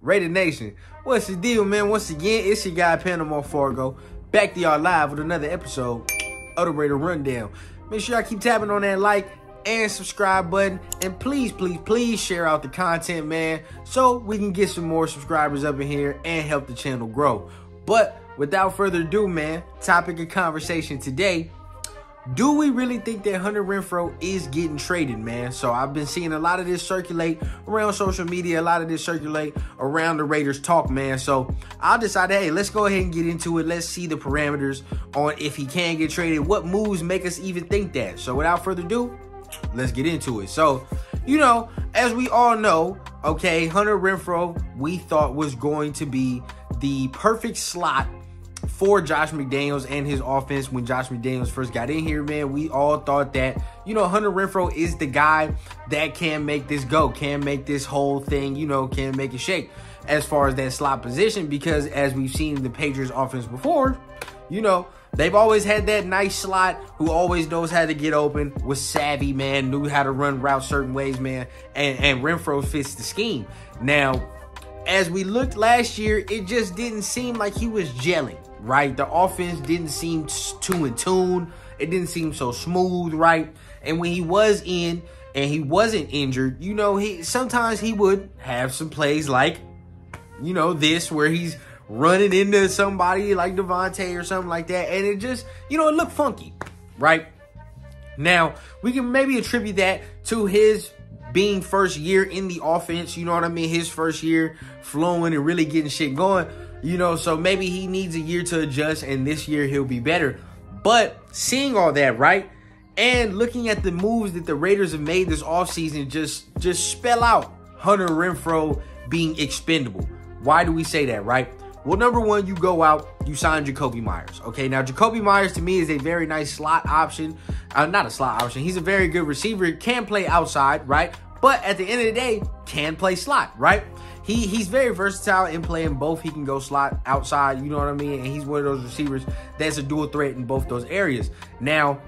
Raider Nation, what's the deal, man? Once again, it's your guy, PanamaFargo, back to y'all live with another episode of the Raider Rundown. Make sure y'all keep tapping on that like and subscribe button, and please share out the content, man, so we can get some more subscribers up in here and help the channel grow. But without further ado, man, topic of conversation today: do we really think that Hunter Renfrow is getting traded, man? So I've been seeing a lot of this circulate around social media, a lot of this circulate around the Raiders talk, man. So I decided, hey, let's go ahead and get into it. Let's see the parameters on if he can get traded. What moves make us even think that? So without further ado, let's get into it. So, you know, as we all know, okay, Hunter Renfrow, we thought was going to be the perfect slot for Josh McDaniels and his offense. When Josh McDaniels first got in here, man, we all thought that, you know, Hunter Renfrow is the guy that can make this go, can make this whole thing, you know, can make it shake as far as that slot position, because as we've seen the Patriots offense before, you know, they've always had that nice slot who always knows how to get open, was savvy, man, knew how to run routes certain ways, man, and Renfrow fits the scheme. Now, as we looked last year, it just didn't seem like he was gelling, right? The offense didn't seem too in tune. It didn't seem so smooth, right? And when he was in and he wasn't injured, you know, sometimes he would have some plays like, you know, this, where he's running into somebody like Devontae or something like that, and it just, you know, it looked funky, right? Now, we can maybe attribute that to his being first year in the offense, you know what I mean? His first year flowing and really getting shit going, you know, so maybe he needs a year to adjust, and this year he'll be better. But seeing all that, right, and looking at the moves that the Raiders have made this offseason, just spell out Hunter Renfrow being expendable. Why do we say that, right? Well, number one, you go out, you sign Jakobi Meyers. Okay, now Jakobi Meyers to me is a very nice slot option. Not a slot option. He's a very good receiver. Can play outside, right? But at the end of the day, can play slot, right? He's very versatile in playing both. He can go slot, outside, you know what I mean? And he's one of those receivers that's a dual threat in both those areas. Now,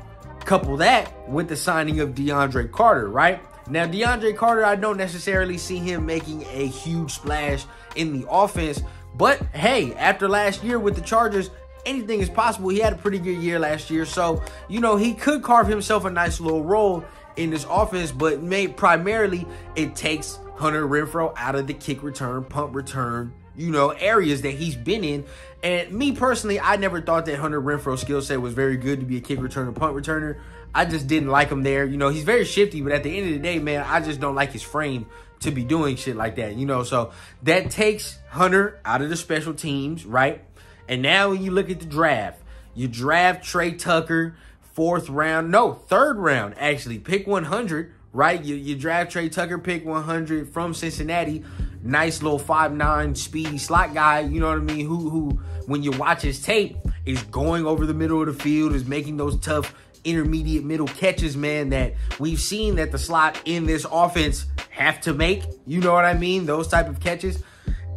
couple that with the signing of DeAndre Carter, right? Now, DeAndre Carter, I don't necessarily see him making a huge splash in the offense. But, hey, after last year with the Chargers, anything is possible. He had a pretty good year last year. So, you know, he could carve himself a nice little role in this offense. But primarily, it takes Hunter Renfrow out of the kick return, punt return, you know, areas that he's been in. And me personally, I never thought that Hunter Renfrow's skill set was very good to be a kick returner, punt returner. I just didn't like him there. You know, he's very shifty, but at the end of the day, man, I just don't like his frame to be doing shit like that, you know. So that takes Hunter out of the special teams, right? And now when you look at the draft, you draft Trey Tucker, third round, actually, pick 100, right? You draft Trey Tucker, pick 100 from Cincinnati. Nice little 5'9" speedy slot guy, you know what I mean? Who when you watch his tape, is going over the middle of the field, is making those tough intermediate middle catches, man, that we've seen that the slot in this offense have to make, you know what I mean? Those type of catches.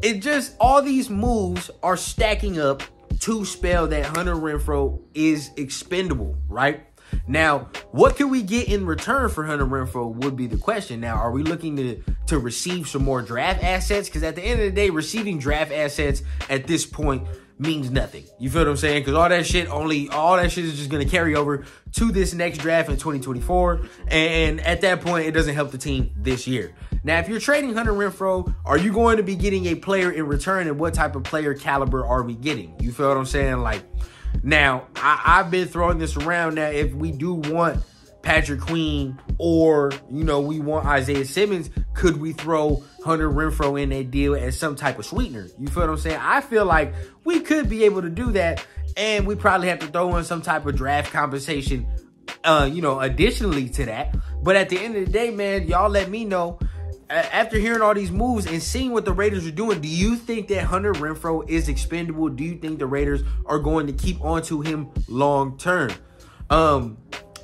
It just, all these moves are stacking up to spell that Hunter Renfrow is expendable, right? Now, what can we get in return for Hunter Renfrow would be the question. Now, are we looking to receive some more draft assets? Because at the end of the day, receiving draft assets at this point means nothing. You feel what I'm saying? Because all that shit is just going to carry over to this next draft in 2024. And at that point, it doesn't help the team this year. Now, if you're trading Hunter Renfrow, are you going to be getting a player in return? And what type of player caliber are we getting? You feel what I'm saying? Like, now, I've been throwing this around. Now, if we do want Patrick Queen, or, you know, we want Isaiah Simmons, could we throw Hunter Renfrow in that deal as some type of sweetener? You feel what I'm saying? I feel like we could be able to do that, and we probably have to throw in some type of draft compensation, you know, additionally to that. But at the end of the day, man, y'all let me know, after hearing all these moves and seeing what the Raiders are doing, do you think that Hunter Renfrow is expendable? Do you think the Raiders are going to keep on to him long term?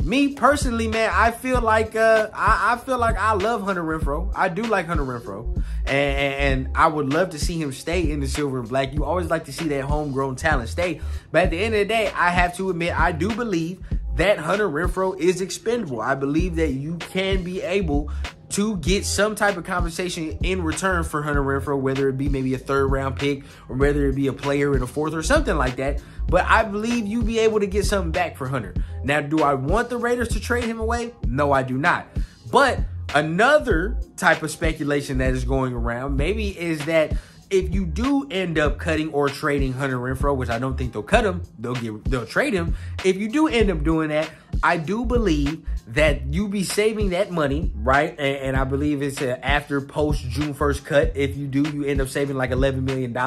Me personally, man, I feel like I love Hunter Renfrow. I do like Hunter Renfrow, and I would love to see him stay in the silver and black. You always like to see that homegrown talent stay, but at the end of the day, I have to admit, I do believe that Hunter Renfrow is expendable. I believe that you can be able to get some type of compensation in return for Hunter Renfrow, whether it be maybe a 3rd round pick or whether it be a player in a 4th or something like that. But I believe you'll be able to get something back for Hunter. Now, do I want the Raiders to trade him away? No, I do not. But another type of speculation that is going around maybe is that if you do end up cutting or trading Hunter Renfrow, which I don't think they'll cut him, they'll trade him. If you do end up doing that, I do believe that you be saving that money, right? And I believe it's after post June 1st cut. If you do, you end up saving like $11 million.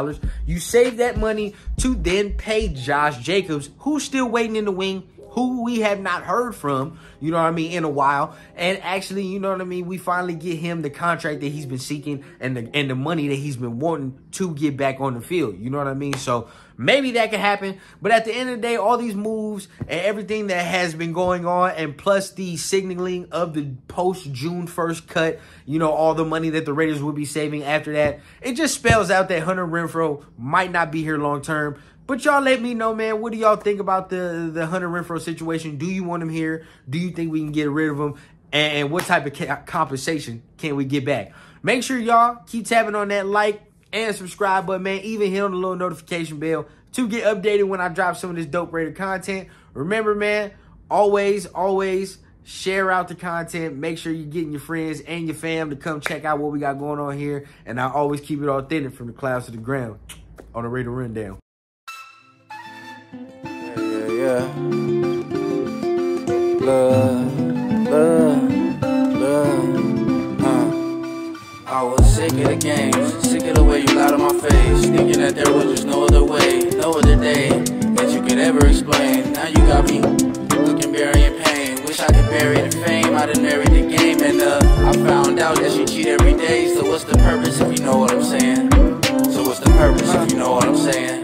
You save that money to then pay Josh Jacobs, who's still waiting in the wing, who we have not heard from, you know what I mean, in a while. And actually, you know what I mean, we finally get him the contract that he's been seeking and the money that he's been wanting to get back on the field. You know what I mean? So maybe that could happen. But at the end of the day, all these moves and everything that has been going on, and plus the signaling of the post-June 1st cut, you know, all the money that the Raiders will be saving after that, it just spells out that Hunter Renfrow might not be here long-term. But y'all let me know, man. What do y'all think about the Hunter Renfrow situation? Do you want him here? Do you think we can get rid of him? And what type of compensation can we get back? Make sure y'all keep tapping on that like and subscribe button, man. Even hit on the little notification bell to get updated when I drop some of this dope Raider content. Remember, man, always share out the content. Make sure you're getting your friends and your fam to come check out what we got going on here. And I always keep it authentic from the clouds to the ground on the Raider Rundown. Yeah. I was sick of the games, sick of the way you lied on my face, thinking that there was just no other way, no other day that you could ever explain. Now you got me looking burying pain. Wish I could bury the fame, I done married the game, and I found out that you cheat every day. So what's the purpose if you know what I'm saying? So what's the purpose if you know what I'm saying?